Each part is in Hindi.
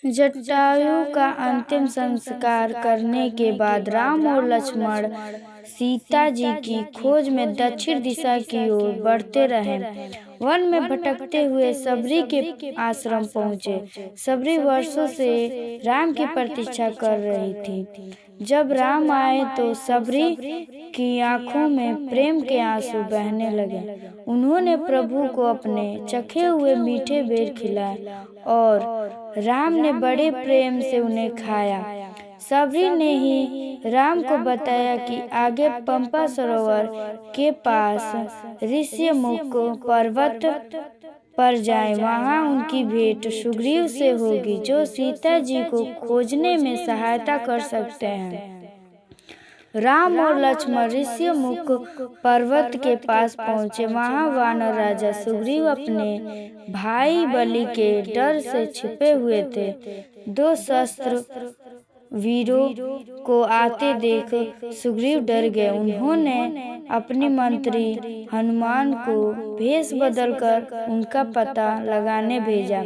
जटायु का अंतिम संस्कार करने के बाद राम और लक्ष्मण सीता जी की खोज में दक्षिण दिशा की ओर बढ़ते रहे। वन में भटकते हुए सबरी के आश्रम पहुंचे। सबरी वर्षों से राम की प्रतीक्षा कर रही थी। जब राम आए तो सबरी की आंखों में प्रेम के आंसू बहने लगे। उन्होंने प्रभु को अपने चखे हुए मीठे बेर खिलाए और राम ने बड़े प्रेम से उन्हें खाया। सबरी ने ही राम को बताया कि आगे पंपा सरोवर के पास ऋष्यमुख पर्वत पर जाएं। वहां उनकी भेंट सुग्रीव से होगी, जो सीता जी को खोजने में सहायता कर सकते हैं। राम और लक्ष्मण ऋष्यमुख पर्वत के पास पहुंचे। वहां वानर राजा सुग्रीव अपने भाई बलि के डर से छिपे हुए थे। दो शस्त्र वीरों को आते देख सुग्रीव डर गए। उन्होंने अपने मंत्री हनुमान को भेष बदलकर उनका पता लगाने भेजा।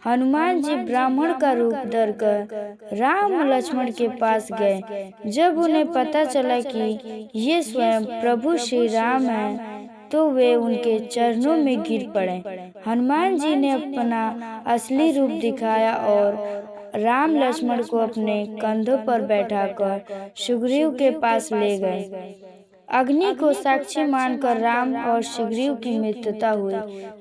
हनुमान जी ब्राह्मण का रूप धरकर राम लक्ष्मण के पास गए। जब उन्हें पता चला कि ये स्वयं प्रभु श्री राम हैं, तो वे उनके चरणों में गिर पड़े। हनुमान जी ने अपना असली रूप दिखाया और राम लक्ष्मण को अपने कंधों पर बैठाकर सुग्रीव के पास ले गए। अग्नि को साक्षी मानकर राम और सुग्रीव की मित्रता हुई।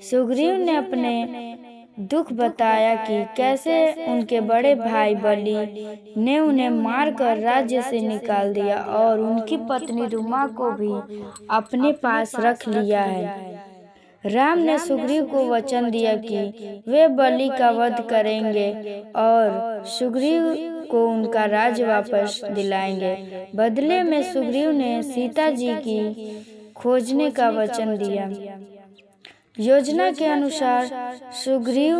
सुग्रीव ने अपने दुख बताया कि कैसे उनके बड़े भाई बलि ने उन्हें मारकर राज्य से निकाल दिया और उनकी पत्नी रुमा को भी अपने पास रख लिया है। राम ने सुग्रीव को वचन दिया कि वे बलि का वध करेंगे और सुग्रीव को उनका राज्य वापस दिलाएंगे। बदले में सुग्रीव ने सीता जी की खोजने का वचन दिया। योजना के अनुसार सुग्रीव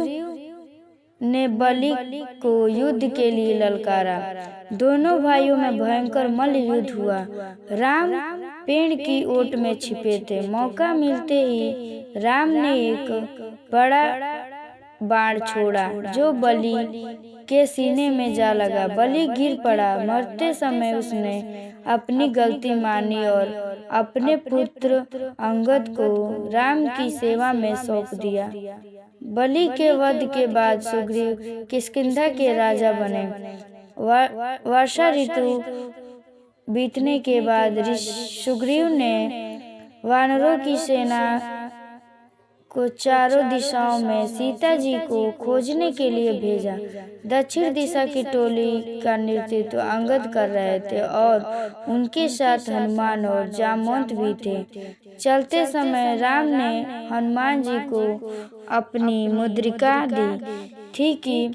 ने बलि को युद्ध के लिए ललकारा। दोनों भाइयों में भयंकर मल्ल युद्ध हुआ। राम पेड़ की ओट में छिपे थे। मौका मिलते ही राम ने एक बड़ा बाण छोड़ा, जो बलि के सीने में जा लगा। बलि गिर पड़ा। मरते समय उसने अपनी गलती मानी और अपने पुत्र अंगद को राम की सेवा में सौंप दिया। बलि के वध के बाद सुग्रीव किष्किंधा के राजा बने। वर्षा ऋतु बीतने के बाद सुग्रीव ने वानरों की सेना को चारों दिशाओं में सीता जी को खोजने के लिए भेजा। दक्षिण दिशा की टोली का नेतृत्व अंगद कर रहे थे और उनके साथ हनुमान और जामवंत भी थे। चलते समय राम ने हनुमान जी को अपनी मुद्रिका दी थी कि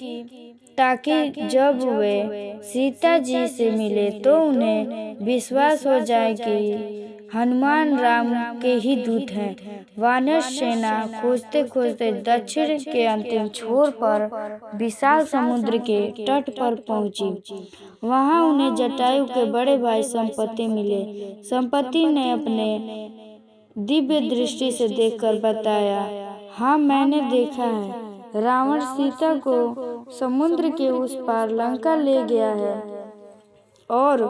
ताकि जब वे सीता जी से मिले तो उन्हें विश्वास हो जाए कि हनुमान राम के ही दूत हैं। वानर सेना खोजते खोजते दक्षिण के अंतिम छोर पर विशाल समुद्र के तट पर पहुंची। वहां उन्हें जटायु के बड़े भाई संपत्ति मिले। संपत्ति ने अपने दिव्य दृष्टि से देखकर बताया, हाँ, मैंने देखा है। रावण सीता को समुद्र के उस पार लंका ले गया है और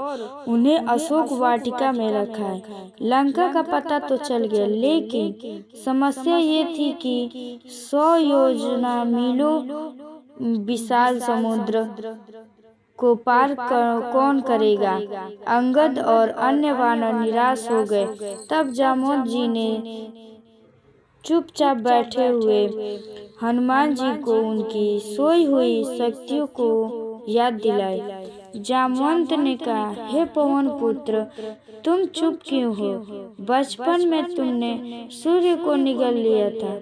उन्हें अशोक वाटिका में रखा है। लंका का पता तो चल गया, लेकिन समस्या ये थी कि 100 योजना मीलों विशाल समुद्र को पार कौन करेगा। अंगद और अन्य वानर निराश हो गए। तब जामवंत जी ने चुपचाप बैठे हुए हनुमान जी को उनकी सोई हुई शक्तियों को याद दिलाई। जामवंत ने कहा, हे पवन पुत्र, तुम चुप क्यों हो? बचपन में तुमने सूर्य को निगल लिया था।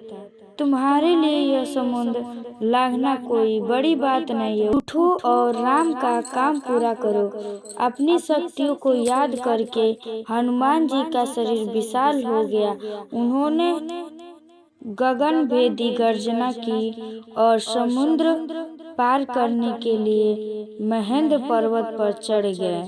तुम्हारे लिए यह समुद्र लांघना कोई बड़ी बात नहीं है। उठो और राम का काम पूरा करो। अपनी शक्तियों को याद करके हनुमान जी का शरीर विशाल हो गया। उन्होंने गगन भेदी गर्जना की और समुद्र पार करने के लिए महेंद्र पर्वत पर चढ़ गए।